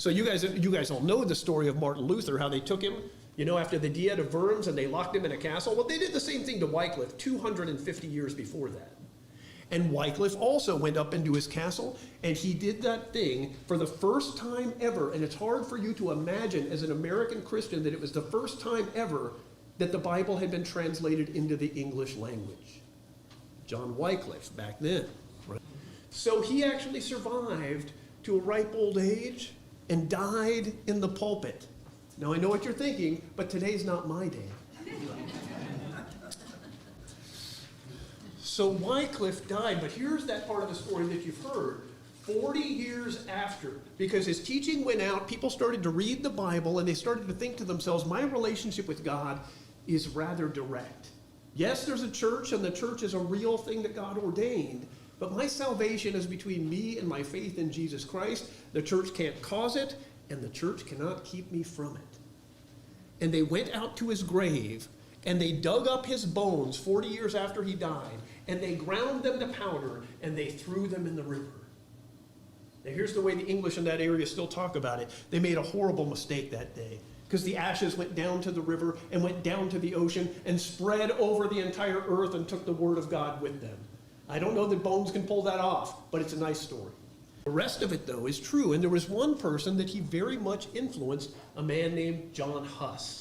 So you guys all know the story of Martin Luther, how they took him, after the Diet of Worms, and they locked him in a castle. Well, they did the same thing to Wycliffe 250 years before that. And Wycliffe also went up into his castle, and he did that thing for the first time ever. And it's hard for you to imagine as an American Christian that it was the first time ever that the Bible had been translated into the English language. John Wycliffe back then. Right? So he actually survived to a ripe old age and died in the pulpit. Now I know what you're thinking, but today's not my day. So Wycliffe died, but here's that part of the story that you've heard. 40 years after, because his teaching went out, people started to read the Bible, and they started to think to themselves, my relationship with God is rather direct. Yes, there's a church, and the church is a real thing that God ordained, but my salvation is between me and my faith in Jesus Christ. The church can't cause it, and the church cannot keep me from it. And they went out to his grave, and they dug up his bones 40 years after he died, and they ground them to powder, and they threw them in the river. Now here's the way the English in that area still talk about it. They made a horrible mistake that day, because the ashes went down to the river and went down to the ocean and spread over the entire earth and took the word of God with them. I don't know that bones can pull that off, but it's a nice story. The rest of it, though, is true, and there was one person that he very much influenced, a man named John Huss.